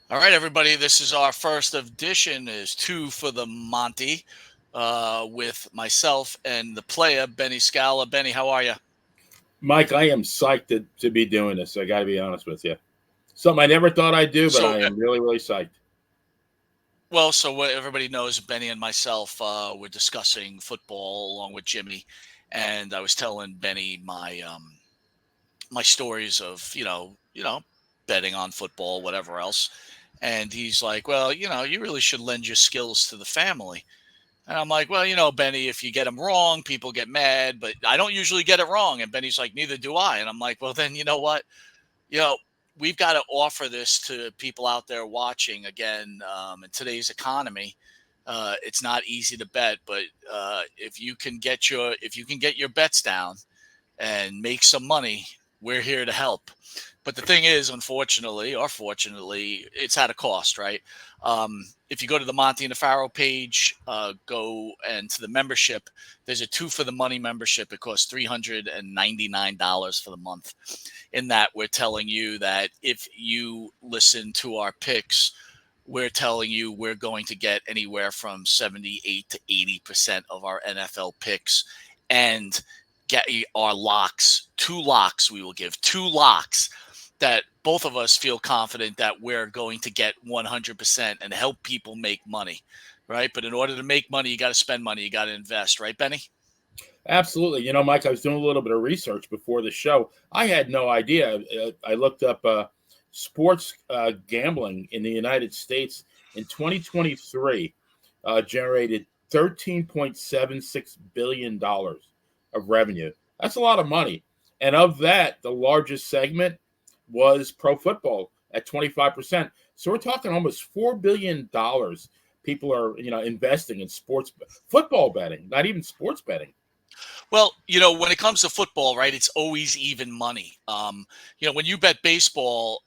All right, everybody. This is our first edition. Is two for the Monty, with myself and the player Benny Scala. Benny, how are you? Mike, I am psyched to be doing this. I got to be honest with you. Something I never thought I'd do, but So, I am really, really psyched. so what everybody knows, Benny and myself, we're discussing football along with Jimmy, and I was telling Benny my stories of betting on football, whatever else, and he's like, well, you really should lend your skills to the family. And I'm like, well, Benny, if you get them wrong, people get mad, but I don't usually get it wrong. And Benny's like, neither do I. And I'm like, well, then you know what? You know, we've got to offer this to people out there watching. Again, in today's economy, it's not easy to bet, but if you can get your bets down and make some money, we're here to help. But the thing is, unfortunately or fortunately, it's at a cost, right? If you go to the Monty and the Pharaoh page, go and to the membership, there's a two for the money membership. It costs $399 for the month. In that, we're telling you that if you listen to our picks, we're telling you we're going to get anywhere from 78 to 80% of our NFL picks and get our locks, two locks. We will give two locks that both of us feel confident that we're going to get 100% and help people make money, right? But in order to make money, you got to spend money, you got to invest, right, Benny? Absolutely. You know, Mike, I was doing a little bit of research before the show. I had no idea. I looked up sports gambling in the United States in 2023 generated $13.76 billion of revenue. That's a lot of money. And of that, the largest segment was pro football at 25%. So we're talking almost $4 billion people are, investing in sports football betting, not even sports betting. Well, when it comes to football, right, it's always even money. When you bet baseball,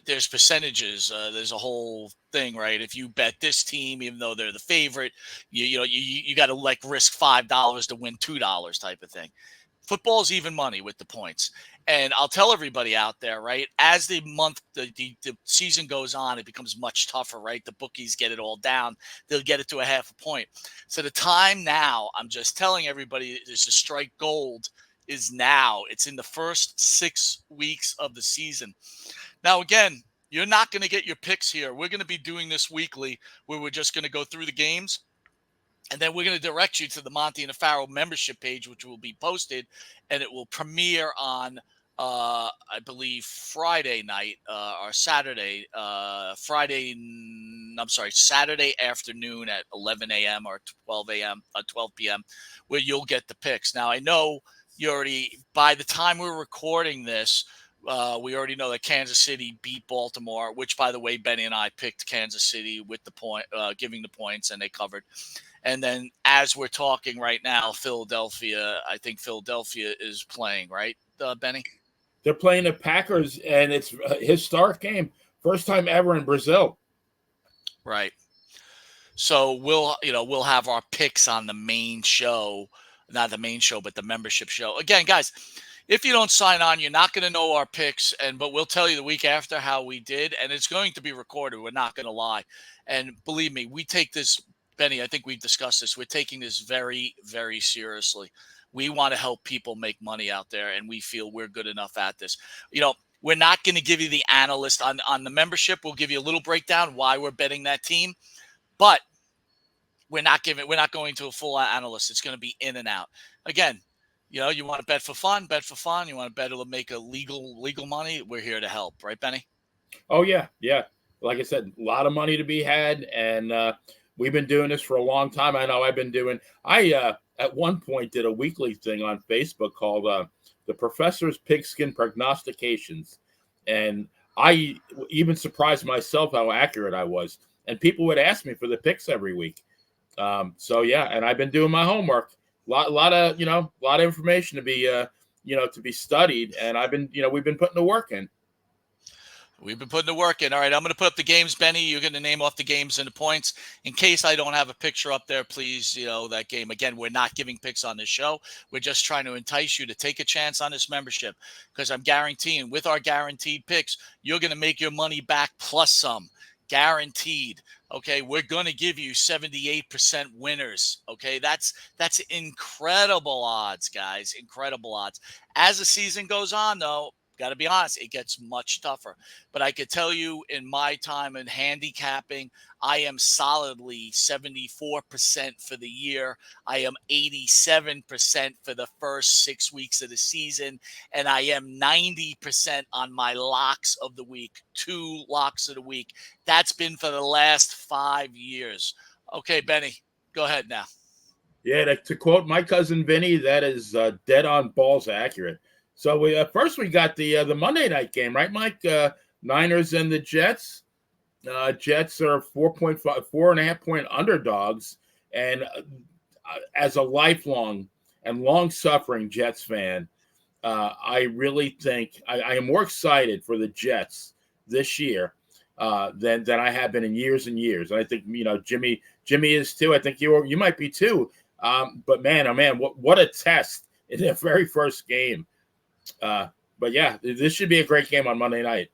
there's percentages. There's a whole thing, right? If you bet this team, even though they're the favorite, you got to like risk $5 to win $2 type of thing. Football's even money with the points. And I'll tell everybody out there, right? As the season goes on, it becomes much tougher, right? The bookies get it all down. They'll get it to a half a point. So the time now, I'm just telling everybody, is to strike gold is now. It's in the first 6 weeks of the season. Now, again, you're not going to get your picks here. We're going to be doing this weekly where we're just going to go through the games. And then we're going to direct you to the Monty and the Pharaoh membership page, which will be posted, and it will premiere on, I believe, Friday night or Saturday, Saturday afternoon at 11 a.m. or 12 a.m. 12 p.m., where you'll get the picks. Now, I know you already, by the time we're recording this, we already know that Kansas City beat Baltimore, which, by the way, Benny and I picked Kansas City with the point, giving the points, and they covered. And then as we're talking right now, I think Philadelphia is playing, right, Benny? They're playing the Packers, and it's a historic game. First time ever in Brazil. Right. So we'll have our picks on the main show, not the main show, but the membership show. Again, guys, if you don't sign on, you're not going to know our picks, but we'll tell you the week after how we did, and it's going to be recorded. We're not going to lie. And believe me, we take this, Benny, I think we've discussed this. We're taking this very, very seriously. We want to help people make money out there, and we feel we're good enough at this. We're not going to give you the analyst on the membership. We'll give you a little breakdown why we're betting that team, but we're not going to a full analyst. It's going to be in and out. Again, you want to bet for fun, bet for fun. You want to bet it'll make a legal money. We're here to help, right, Benny? Oh yeah, yeah. Like I said, a lot of money to be had, and we've been doing this for a long time. I know I've been doing. I at one point did a weekly thing on Facebook called "The Professor's Pigskin Prognostications," and I even surprised myself how accurate I was. And people would ask me for the picks every week. So yeah, and I've been doing my homework. Lot of lot of information to be to be studied, and we've been putting the work in. We've been putting the work in. All right, I'm going to put up the games, Benny. You're going to name off the games and the points. In case I don't have a picture up there, please, that game. Again, we're not giving picks on this show. We're just trying to entice you to take a chance on this membership because I'm guaranteeing with our guaranteed picks, you're going to make your money back plus some. guaranteed. Okay, we're going to give you 78% winners. Okay, that's incredible odds, guys. Incredible odds. As the season goes on, though, got to be honest, it gets much tougher. But I could tell you, in my time in handicapping, I am solidly 74% for the year. I am 87% for the first 6 weeks of the season, and I am 90% on my locks of the week. 2 locks of the week. That's been for the last 5 years. Okay, Benny, go ahead now. Yeah, to quote my cousin Vinny, that is dead on balls accurate. So we first we got the Monday night game, right, Mike? Niners and the Jets. Jets are 4.5, 4.5 point underdogs, and as a lifelong and long-suffering Jets fan, I really think I am more excited for the Jets this year than I have been in years and years. And I think Jimmy is too. I think you might be too. But man, oh man, what a test in their very first game. But yeah, this should be a great game on Monday night.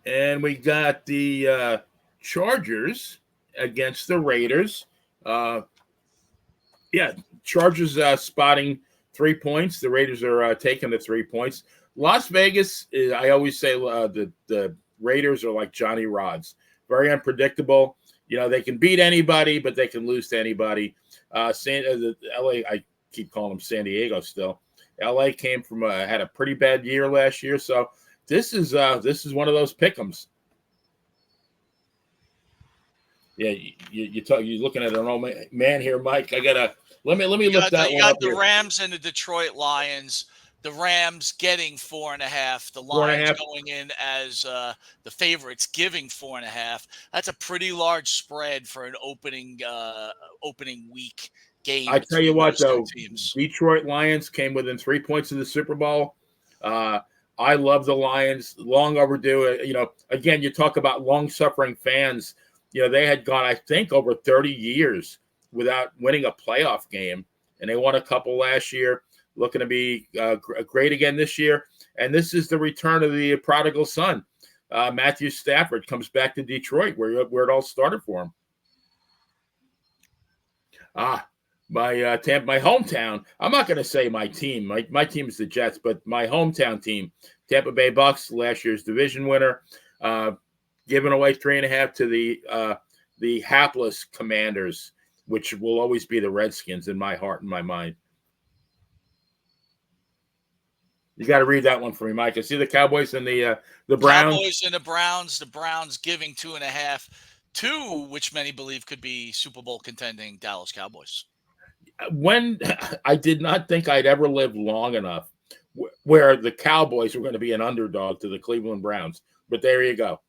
And we got the Chargers against the Raiders. Yeah, Chargers spotting 3 points. The Raiders are taking the 3 points. Las Vegas, I always say the Raiders are like Johnny Rods. Very unpredictable. They can beat anybody, but they can lose to anybody. LA, I keep calling them San Diego still. LA came from had a pretty bad year last year, so this is one of those pick'ems. Yeah, you're looking at an old man here, Mike. I gotta let me lift that one up. You got the Rams and the Detroit Lions. The Rams getting 4.5. The Lions going in as the favorites, giving 4.5. That's a pretty large spread for an opening week game. I tell you what, though, Detroit Lions came within 3 points of the Super Bowl. I love the Lions. Long overdue. Again, you talk about long-suffering fans. They had gone, I think, over 30 years without winning a playoff game, and they won a couple last year. Looking to be great again this year. And this is the return of the prodigal son. Matthew Stafford comes back to Detroit, where it all started for him. My hometown. I'm not going to say my team. My team is the Jets, but my hometown team, Tampa Bay Bucks, last year's division winner, giving away 3.5 to the hapless Commanders, which will always be the Redskins in my heart and my mind. You got to read that one for me, Mike. I see the Cowboys and the Browns. Cowboys and the Browns. The Browns giving 2.5 to which many believe could be Super Bowl contending Dallas Cowboys. When I did not think I'd ever live long enough where the Cowboys were going to be an underdog to the Cleveland Browns, but there you go.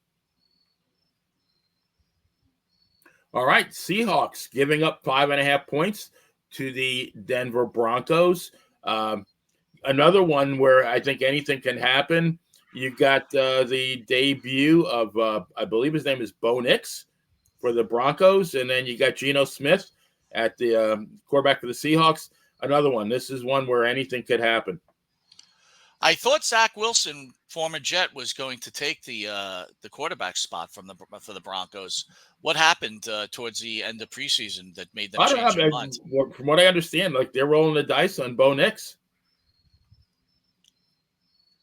All right, Seahawks giving up 5.5 points to the Denver Broncos. Another one where I think anything can happen. You got the debut of, I believe his name is Bo Nix for the Broncos. And then you got Geno Smith at the quarterback for the Seahawks. Another one. This is one where anything could happen. I thought Zach Wilson, former Jet, was going to take the quarterback spot for the Broncos. What happened towards the end of preseason that made them change their minds? From what I understand, they're rolling the dice on Bo Nix.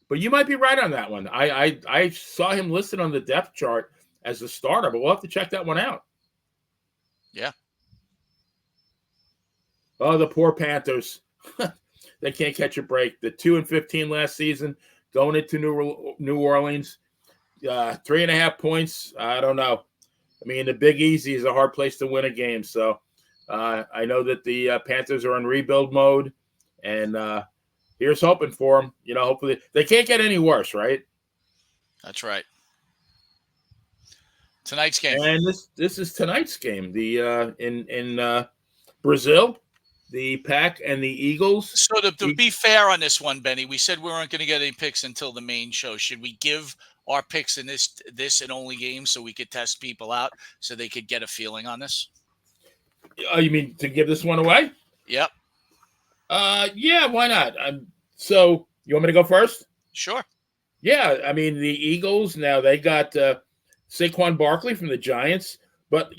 But you might be right on that one. I saw him listed on the depth chart as a starter, but we'll have to check that one out. Yeah. Oh, the poor Panthers. They can't catch a break. The 2-15 last season, going into New Orleans. 3.5 points. I don't know. I mean, the Big Easy is a hard place to win a game. So I know that the Panthers are in rebuild mode, and here's hoping for them. Hopefully they can't get any worse, right? That's right. Tonight's game. And this is tonight's game. The in Brazil, the Pack and the Eagles. So to be fair on this one, Benny, we said we weren't going to get any picks until the main show. Should we give our picks in this and only game so we could test people out so they could get a feeling on this? You mean to give this one away? Yep. Yeah, why not? So you want me to go first? Sure. Yeah, I mean the Eagles now they got Saquon Barkley from the Giants, but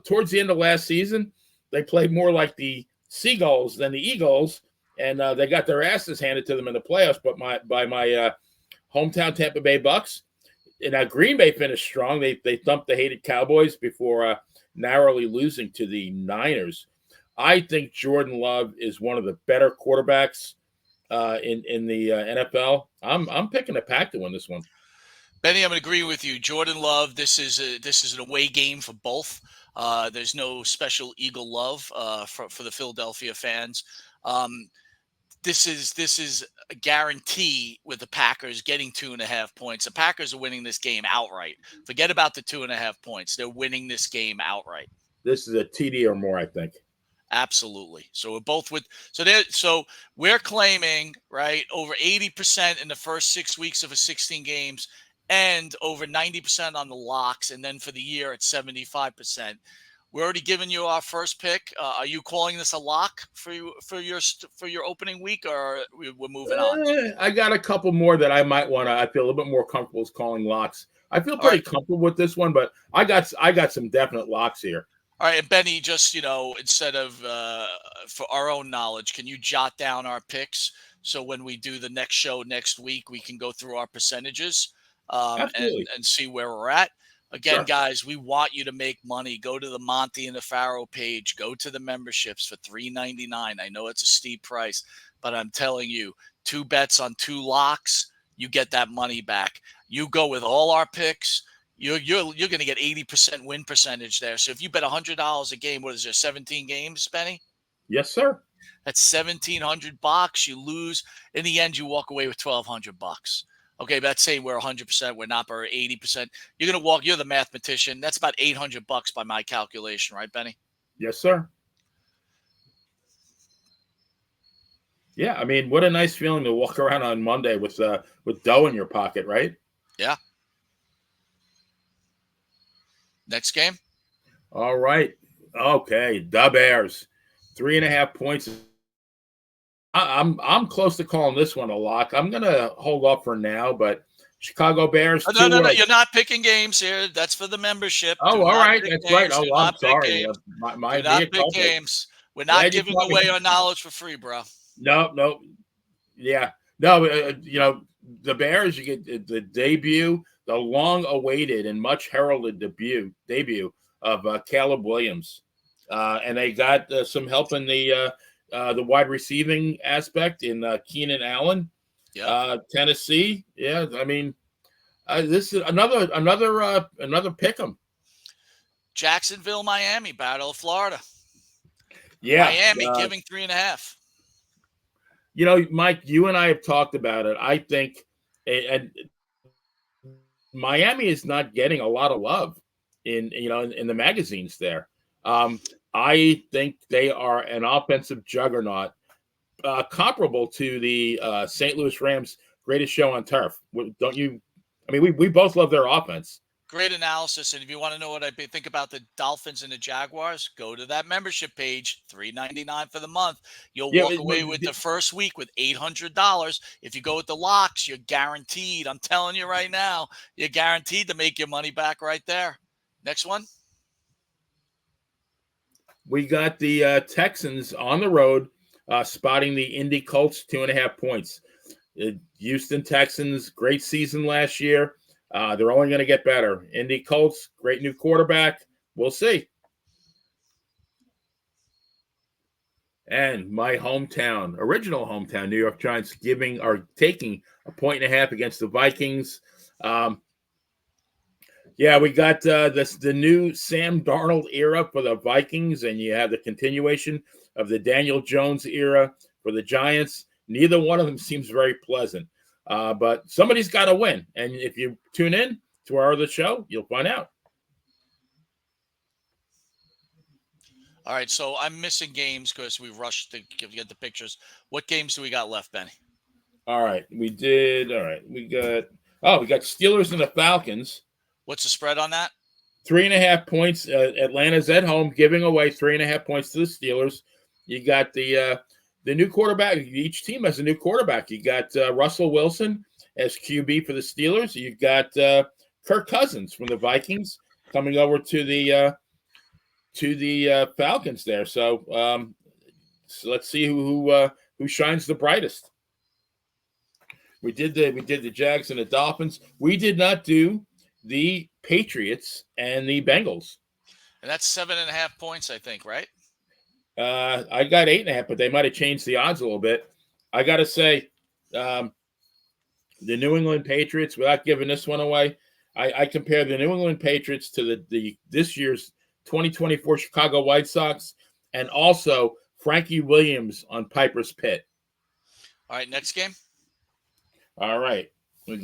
towards the end of last season they played more like the Seagulls than the Eagles, and they got their asses handed to them in the playoffs. But by my hometown Tampa Bay Bucks, and Green Bay finished strong. They thumped the hated Cowboys before narrowly losing to the Niners. I think Jordan Love is one of the better quarterbacks in the NFL. I'm picking a pack to win this one. Benny, I'm going to agree with you. Jordan Love, this is an away game for both. There's no special Eagle love for the Philadelphia fans. Um, this is a guarantee with the Packers getting 2.5 points. The Packers are winning this game outright. Forget about the 2.5 points. They're winning this game outright. This is a TD or more, I think. Absolutely. So we're both with so we're claiming, right, over 80% in the first 6 weeks of a 16 games and over 90% on the locks, and then for the year it's 75%. We're already giving you our first pick. Are you calling this a lock for your opening week, or we're moving on? I got a couple more that I might want to. I feel a little bit more comfortable with calling locks. I feel All pretty right. comfortable with this one, but I got some definite locks here. All right, and Benny, just instead of for our own knowledge, can you jot down our picks so when we do the next show next week, we can go through our percentages Absolutely, and see where we're at. Again, sure. guys, we want you to make money. Go to the Monty and the Pharaoh page. Go to the memberships for $3.99. I know it's a steep price, but I'm telling you, 2 bets on 2 locks, you get that money back. You go with all our picks. You're going to get 80% win percentage there. So if you bet $100 a game, what is there, 17 games, Benny? Yes, sir. That's $1,700. You lose. In the end, you walk away with $1,200. Okay, that's saying we're 100%. We're not, we're 80%. You're going to walk. You're the mathematician. That's about $800 by my calculation, right, Benny? Yes, sir. Yeah, I mean, what a nice feeling to walk around on Monday with dough in your pocket, right? Yeah. Next game. All right. Okay, the Bears, 3.5 points. I'm close to calling this one a lock. I'm gonna hold up for now, but Chicago Bears Oh, no, no, two. no. You're not picking games here. That's for the membership. Oh, Do all not right, pick that's right. games. Oh, Do I'm not pick sorry. games. My Do not mea pick culpa. games. We're not Glad you giving taught me. away our knowledge for free, bro. No, no, yeah, no. The Bears. You get the debut, the long-awaited and much heralded debut of Caleb Williams, and they got some help in the wide receiving aspect in Keenan Allen, Yep. Tennessee. Yeah, I mean, this is another pick 'em. Jacksonville, Miami, Battle of Florida. Yeah, Miami giving 3.5. Mike, you and I have talked about it. I think, and Miami is not getting a lot of love in the magazines there. Um, I think they are an offensive juggernaut, comparable to the St. Louis Rams' greatest show on turf. Don't you? I mean, we both love their offense. Great analysis. And if you want to know what I think about the Dolphins and the Jaguars, go to that membership page, $3.99 for the month. You'll Yeah, walk away with the first week with $800. If you go with the locks, you're guaranteed. I'm telling you right now, you're guaranteed to make your money back right there. Next one. we got the Texans on the road, spotting the Indy Colts 2.5 points. Houston Texans, great season last year. They're only going to get better. Indy Colts, great new quarterback. We'll see. And my original hometown, New York Giants, taking 1.5 against the Vikings. Yeah, we got the new Sam Darnold era for the Vikings, and you have the continuation of the Daniel Jones era for the Giants. Neither one of them seems very pleasant, but somebody's got to win. And if you tune in to our other show, you'll find out. All right. So I'm missing games because we rushed to get the pictures. What games do we got left, Benny? All right, we did. All right, we got Steelers and the Falcons. What's the spread on that? 3.5 points. Atlanta's at home, giving away 3.5 points to the Steelers. You got the new quarterback. Each team has a new quarterback. You got Russell Wilson as QB for the Steelers. You've got Kirk Cousins from the Vikings coming over to the Falcons there. So let's see who shines the brightest. We did the Jags and the Dolphins. We did not do the Patriots and the Bengals. And that's 7.5 points, I think, right? I got 8.5, but they might have changed the odds a little bit. I got to say, the New England Patriots, without giving this one away, I compare the New England Patriots to the this year's 2024 Chicago White Sox, and also Frankie Williams on Piper's Pit. All right, next game. All right. We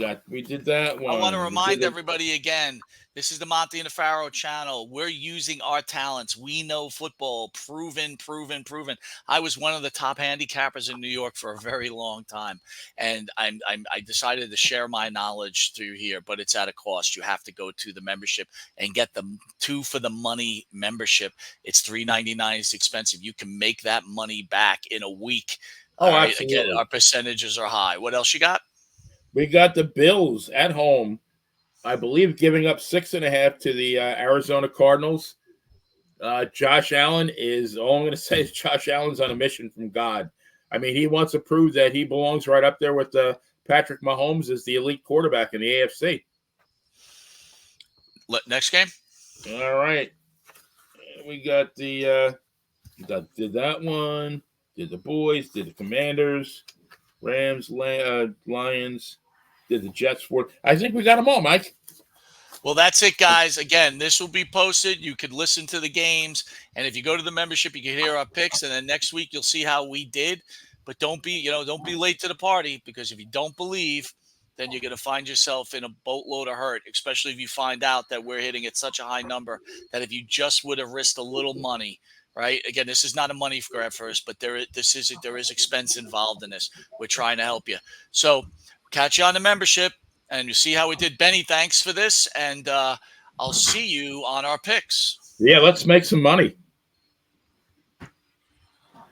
did that one. I want to remind everybody again, this is the Monte and the Pharaoh channel. We're using our talents. We know football, proven. I was one of the top handicappers in New York for a very long time, and I decided to share my knowledge through here, but it's at a cost. You have to go to the membership and get the 2 for the money membership. It's $3.99. It's expensive. You can make that money back in a week. Oh, right? Absolutely. Again, our percentages are high. What else you got? We got the Bills at home, I believe, giving up 6.5 to the Arizona Cardinals. Josh Allen is, all I'm going to say is Josh Allen's on a mission from God. I mean, he wants to prove that he belongs right up there with Patrick Mahomes as the elite quarterback in the AFC. Next game. All right. We got did that one, did the boys, did the Commanders, Rams, Lions, did the Jets. I think we got them all, Mike. Well, that's it, guys. Again, this will be posted. You could listen to the games, and if you go to the membership, you can hear our picks. And then next week, you'll see how we did. But don't be late to the party, because if you don't believe, then you're going to find yourself in a boatload of hurt. Especially if you find out that we're hitting at such a high number that if you just would have risked a little money. Right. Again, this is not a money grab for us, but there is expense involved in this. We're trying to help you. So catch you on the membership, and you see how we did. Benny, thanks for this, and I'll see you on our picks. Yeah, let's make some money.